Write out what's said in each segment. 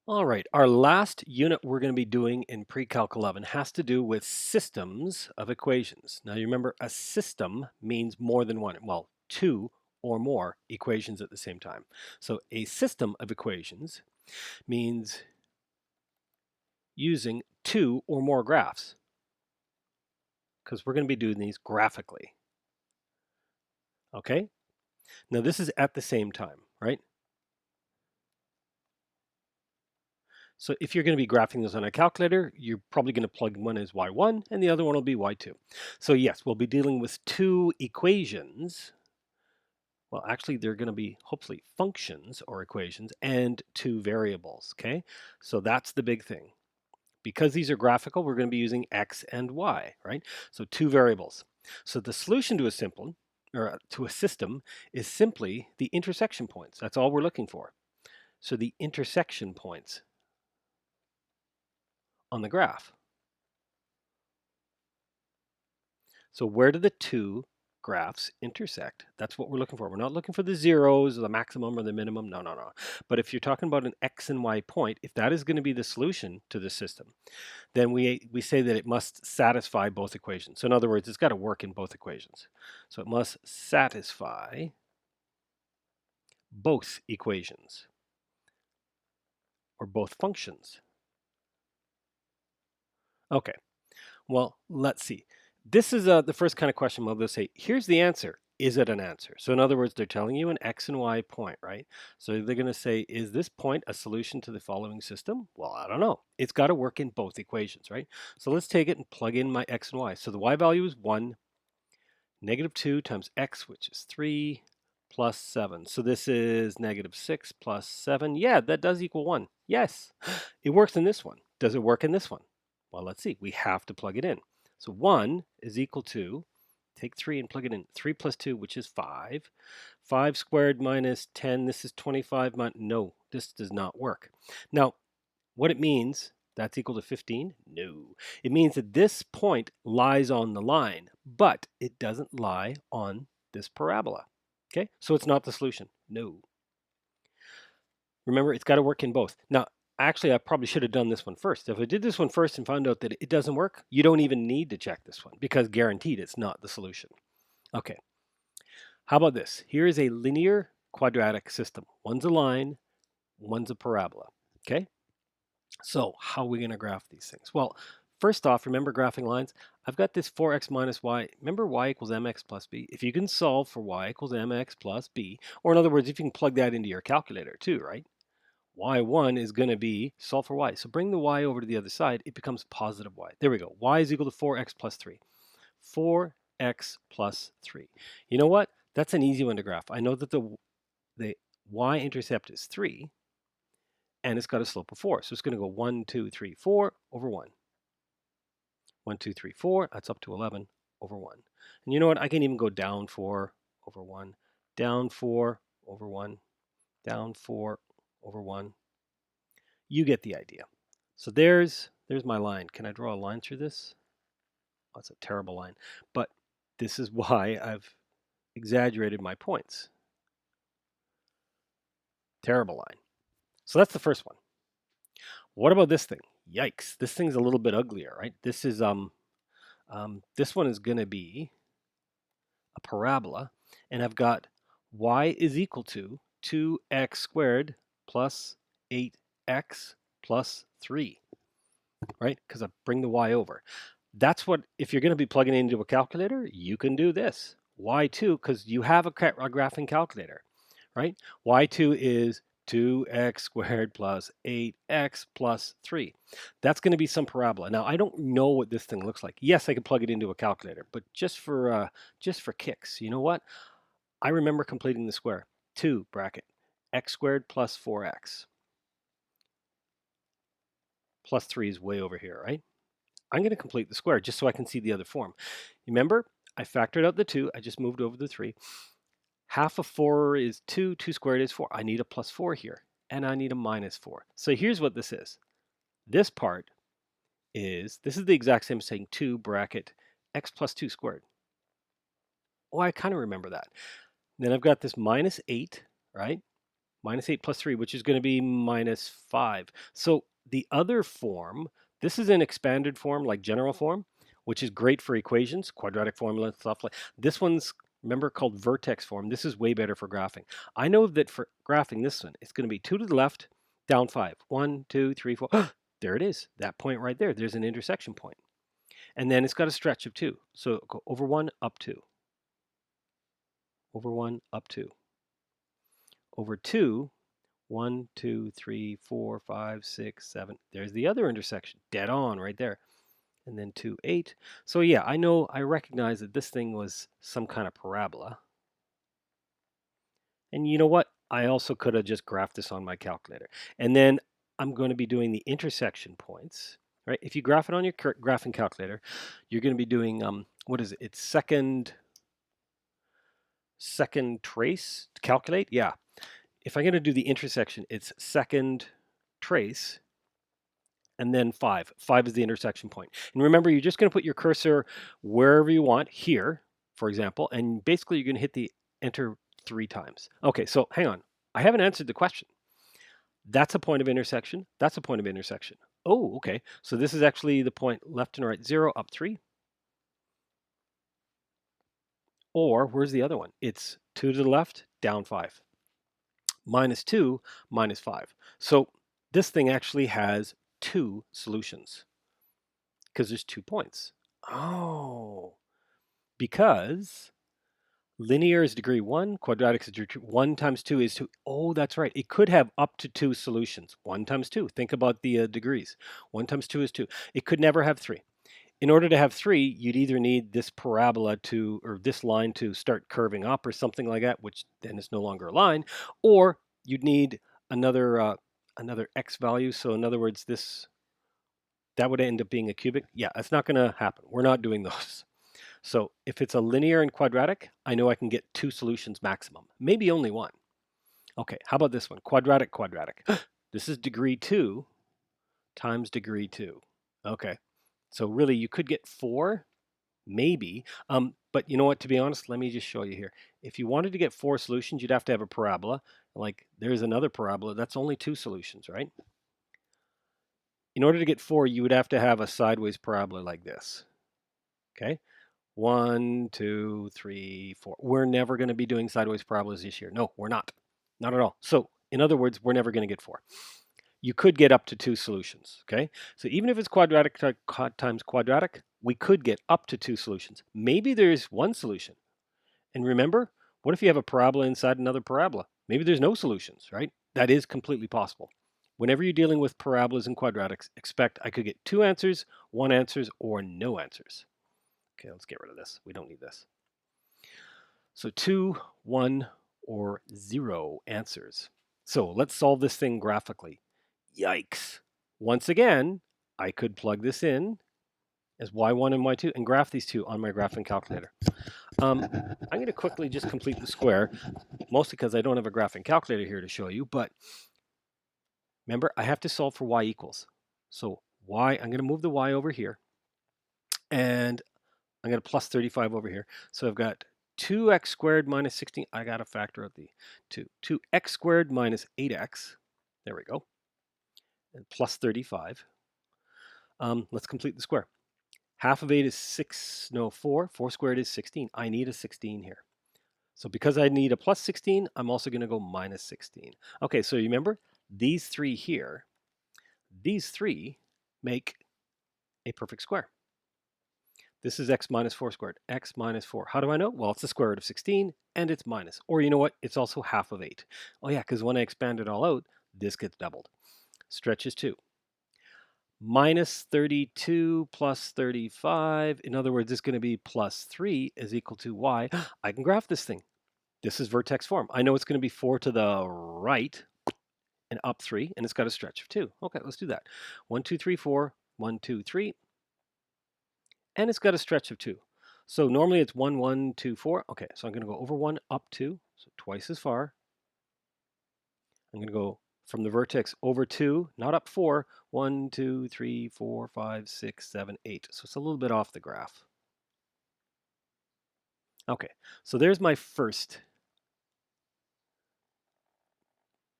All right, our last unit we're going to be doing in PreCalc 11 has to do with systems of equations. Now you remember a system means more than one, well, two or more equations at the same time. So a system of equations means using two or more graphs because we're going to be doing these graphically. Okay, now this is at the same time, right? So if you're going to be graphing this on a calculator, you're probably going to plug one as y1 and the other one will be y2. So yes, we'll be dealing with two equations. Well, actually, they're going to be hopefully functions or equations and two variables, okay? So that's the big thing. Because these are graphical, we're going to be using x and y, right? So two variables. So the solution to a system is simply the intersection points. That's all we're looking for. So the intersection points on the graph. So where do the two graphs intersect? That's what we're looking for. We're not looking for the zeros or the maximum or the minimum. No, no, no. But if you're talking about an x and y point, if that is going to be the solution to the system, then we say that it must satisfy both equations. So in other words, it's got to work in both equations. So it must satisfy both equations or both functions. Okay. Well, let's see. This is the first kind of question. They'll say, here's the answer. Is it an answer? So in other words, they're telling you an x and y point, right? So they're going to say, is this point a solution to the following system? Well, I don't know. It's got to work in both equations, right? So let's take it and plug in my x and y. So the y value is 1, negative 2 times x, which is 3, plus 7. So this is negative 6 plus 7. Yeah, that does equal 1. Yes, it works in this one. Does it work in this one? Well, let's see. We have to plug it in. So 1 is equal to, take 3 and plug it in. 3 plus 2, which is 5. 5 squared minus 10, this is 25. No, this does not work. Now, what it means, that's equal to 15? No. It means that this point lies on the line, but it doesn't lie on this parabola. Okay, so it's not the solution. No. Remember, it's got to work in both. Now, actually, I probably should have done this one first. If I did this one first and found out that it doesn't work, you don't even need to check this one because guaranteed it's not the solution. Okay, how about this? Here is a linear quadratic system. One's a line, one's a parabola. Okay, so how are we going to graph these things? Well, first off, remember graphing lines? I've got this 4x minus y. Remember y equals mx plus b? If you can solve for y equals mx plus b, or in other words, if you can plug that into your calculator too, right? y1 is going to be solve for y. So bring the y over to the other side, it becomes positive y. There we go. Y is equal to 4x plus 3. 4x plus 3. You know what? That's an easy one to graph. I know that the y-intercept is 3, and it's got a slope of 4. So it's going to go 1, 2, 3, 4 over 1. 1, 2, 3, 4, that's up to 11 over 1. And you know what? I can even go down 4 over 1, down 4 over 1, down 4 over 1. You get the idea. So there's my line. Can I draw a line through this? Oh, it's a terrible line. But this is why I've exaggerated my points. Terrible line. So that's the first one. What about this thing? Yikes. This thing's a little bit uglier, right? This is this one is going to be a parabola, and I've got y is equal to 2x squared plus 8x plus 3, right? Because I bring the y over. That's what, if you're going to be plugging it into a calculator, you can do this. y2, because you have a graphing calculator, right? y2 is 2x squared plus 8x plus 3. That's going to be some parabola. Now, I don't know what this thing looks like. Yes, I could plug it into a calculator, but just for kicks, you know what? I remember completing the square. 2 bracket x squared plus 4x plus 3 is way over here, right? I'm going to complete the square just so I can see the other form. Remember, I factored out the 2. I just moved over the 3. Half of 4 is 2. 2 squared is 4. I need a plus 4 here, and I need a minus 4. So here's what this is. This part is, this is the exact same as saying 2 bracket x plus 2 squared. Oh, I kind of remember that. Then I've got this minus 8, right? minus 8 plus 3, which is going to be minus 5. So the other form, this is an expanded form like general form, which is great for equations, quadratic formula, stuff like this one's, remember, called vertex form. This is way better for graphing. I know that for graphing this one, it's going to be 2 to the left, down 5. 1, 2, 3, 4. There it is, that point right there. There's an intersection point. And then it's got a stretch of 2. So go over 1, up 2. Over 1, up 2. Over 2, 1, 2, 3, 4, 5, 6, 7. There's the other intersection, dead on right there. And then 2, 8. So yeah, I recognize that this thing was some kind of parabola. And you know what? I also could have just graphed this on my calculator. And then I'm going to be doing the intersection points, right? If you graph it on your graphing calculator, you're going to be doing, what is it? It's second trace to calculate. Yeah. If I'm going to do the intersection, it's second trace and then 5. 5 is the intersection point. And remember, you're just going to put your cursor wherever you want, here, for example, and basically you're going to hit the enter 3 times. Okay, so hang on. I haven't answered the question. That's a point of intersection. That's a point of intersection. Oh, okay. So this is actually the point left and right, 0, up 3. Or where's the other one? It's 2 to the left, down 5. Minus 2, minus 5. So this thing actually has 2 solutions because there's 2 points. Oh, because linear is degree 1, quadratic is degree 1 times 2 is 2. Oh, that's right. It could have up to 2 solutions. 1 times 2. Think about the degrees. 1 times 2 is 2. It could never have 3. In order to have 3, you'd either need this parabola to, or this line to start curving up or something like that, which then is no longer a line, or you'd need another x value. So in other words, that would end up being a cubic. Yeah, that's not going to happen. We're not doing those. So if it's a linear and quadratic, I know I can get 2 solutions maximum, maybe only 1. Okay, how about this one? Quadratic, quadratic. This is degree 2 times degree 2. Okay, so really you could get 4, maybe. But you know what, to be honest, let me just show you here. If you wanted to get 4 solutions, you'd have to have a parabola. Like there's another parabola, that's only 2 solutions, right? In order to get 4, you would have to have a sideways parabola like this. Okay, 1, 2, 3, 4. We're never going to be doing sideways parabolas this year. No, we're not. Not at all. So in other words, we're never going to get 4. You could get up to 2 solutions. Okay, so even if it's quadratic times quadratic, we could get up to 2 solutions. Maybe there's 1 solution. And remember, what if you have a parabola inside another parabola? Maybe there's no solutions, right? That is completely possible. Whenever you're dealing with parabolas and quadratics, expect I could get 2 answers, 1 answers, or no answers. Okay, let's get rid of this. We don't need this. So 2, 1, or 0 answers. So let's solve this thing graphically. Yikes. Once again, I could plug this in as y1 and y2 and graph these two on my graphing calculator. I'm going to quickly just complete the square, mostly because I don't have a graphing calculator here to show you, but remember, I have to solve for y equals. So y, I'm going to move the y over here, and I'm going to plus 35 over here. So I've got 2x squared minus 16. I got to factor out the 2. 2x squared minus 8x. There we go. And plus 35. Let's complete the square. Half of 8 is 6, no, 4. 4 squared is 16. I need a 16 here. So because I need a plus 16, I'm also going to go minus 16. Okay, so you remember, these 3 here, these 3 make a perfect square. This is x minus 4 squared, x minus 4. How do I know? Well, it's the square root of 16, and it's minus. Or you know what? It's also half of 8. Oh yeah, because when I expand it all out, this gets doubled. Stretches 2. Minus 32 plus 35. In other words, it's going to be plus 3 is equal to y. I can graph this thing. This is vertex form. I know it's going to be 4 to the right and up 3, and it's got a stretch of 2. Okay, let's do that. 1, 2, 3, 4. 1, 2, 3. And it's got a stretch of 2. So normally it's 1, 1, 2, 4. Okay, so I'm going to go over 1, up 2, so twice as far. I'm going to go from the vertex over 2, not up 4. 1, 2, 3, 4, 5, 6, 7, 8. So it's a little bit off the graph. Okay, so there's my first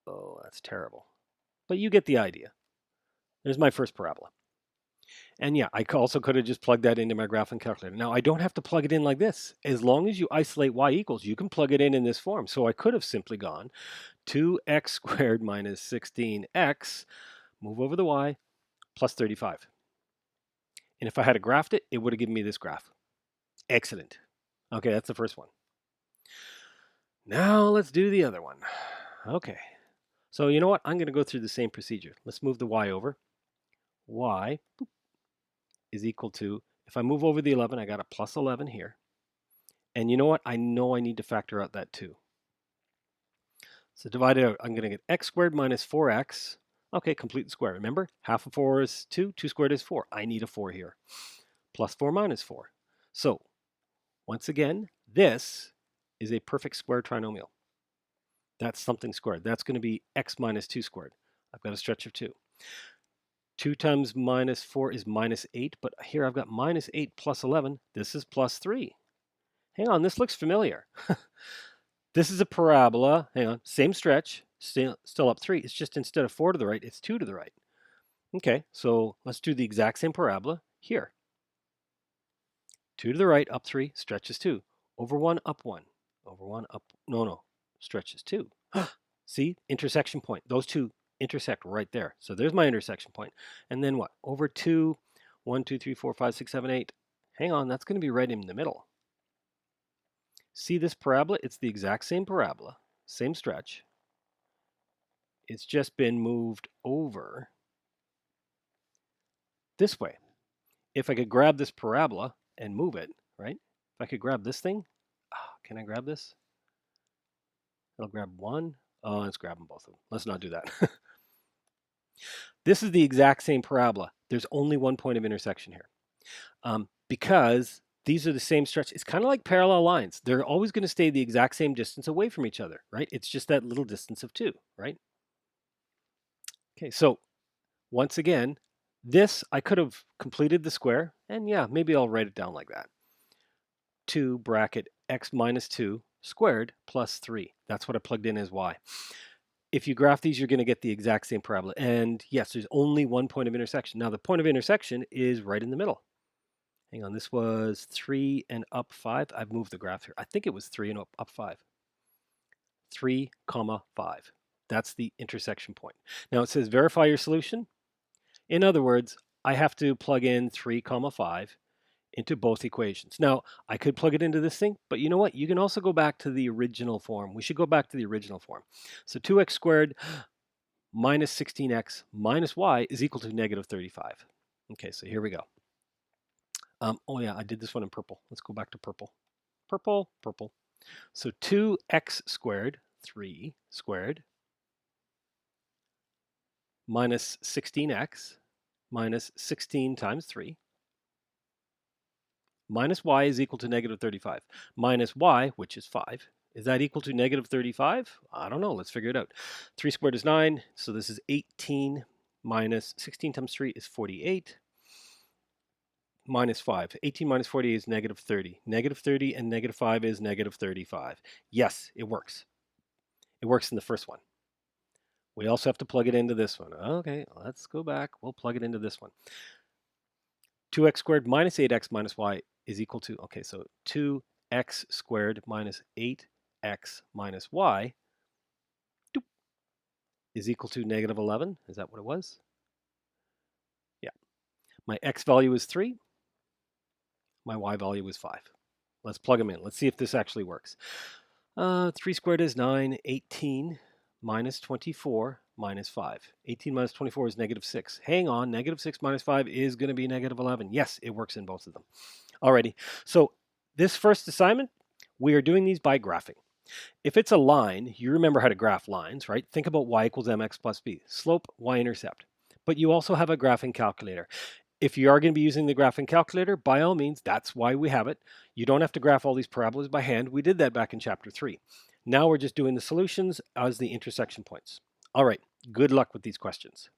Oh, that's terrible. But you get the idea. There's my first parabola. And yeah, I also could have just plugged that into my graphing calculator. Now, I don't have to plug it in like this. As long as you isolate y equals, you can plug it in this form. So I could have simply gone 2x squared minus 16x, move over the y, plus 35. And if I had graphed it, it would have given me this graph. Excellent. Okay, that's the first one. Now let's do the other one. Okay. So you know what? I'm going to go through the same procedure. Let's move the y over. Y is equal to, if I move over the 11, I got a plus 11 here. And you know what? I know I need to factor out that 2. So divide it out. I'm going to get x squared minus 4x. Okay, complete the square. Remember, half of 4 is 2. 2 squared is 4. I need a 4 here. Plus 4 minus 4. So, once again, this is a perfect square trinomial. That's something squared. That's going to be x minus 2 squared. I've got a stretch of 2. 2 times minus 4 is minus 8, but here I've got minus 8 plus 11. This is plus 3. Hang on, this looks familiar. This is a parabola. Hang on, same stretch, still up 3. It's just instead of 4 to the right, it's 2 to the right. Okay, so let's do the exact same parabola here. 2 to the right, up 3, stretches 2. Over 1, up 1. Over 1, up, no, stretches 2. See, intersection point. Those two intersect right there. So there's my intersection point. And then what? Over 2, 1, 2, 3, 4, 5, 6, 7, 8. Hang on, that's going to be right in the middle. See this parabola? It's the exact same parabola, same stretch. It's just been moved over this way. If I could grab this parabola and move it, right? If I could grab this thing, can I grab this? I'll grab one. Oh, let's grab them both of them. Let's not do that. This is the exact same parabola. There's only one point of intersection here. Because these are the same stretch. It's kind of like parallel lines. They're always going to stay the exact same distance away from each other, right? It's just that little distance of 2, right? Okay, so once again, this, I could have completed the square, and yeah, maybe I'll write it down like that. 2 bracket x minus 2 squared plus 3. That's what I plugged in as y. If you graph these, you're going to get the exact same parabola. And yes, there's only one point of intersection. Now, the point of intersection is right in the middle. Hang on, this was 3 and up 5. I've moved the graph here. I think it was 3 and up 5. 3, 5. That's the intersection point. Now, it says verify your solution. In other words, I have to plug in 3, 5 into both equations. Now, I could plug it into this thing, but you know what? You can also go back to the original form. We should go back to the original form. So 2x squared minus 16x minus y is equal to negative 35. Okay, so here we go. Oh yeah, I did this one in purple. Let's go back to purple. Purple. So 2x squared, 3 squared, minus 16x minus 16 times 3 minus y is equal to negative 35. Minus y, which is 5. Is that equal to negative 35? I don't know. Let's figure it out. 3 squared is 9. So this is 18 minus 16 times 3 is 48. Minus 5. 18 minus 40 is negative 30. Negative 30 and negative 5 is negative 35. Yes, it works. It works in the first one. We also have to plug it into this one. Okay, let's go back. We'll plug it into this one. 2x squared minus 8x minus y is equal to, okay, so 2x squared minus 8x minus y is equal to negative 11. Is that what it was? Yeah. My x value is 3. My y value is 5. Let's plug them in. Let's see if this actually works. 3 squared is 9. 18 minus 24 minus 5. 18 minus 24 is negative 6. Hang on, negative 6 minus 5 is going to be negative 11. Yes, it works in both of them. Alrighty, so this first assignment, we are doing these by graphing. If it's a line, you remember how to graph lines, right? Think about y equals mx plus b, slope, y-intercept. But you also have a graphing calculator. If you are going to be using the graphing calculator, by all means, that's why we have it. You don't have to graph all these parabolas by hand. We did that back in chapter 3. Now we're just doing the solutions as the intersection points. All right, good luck with these questions.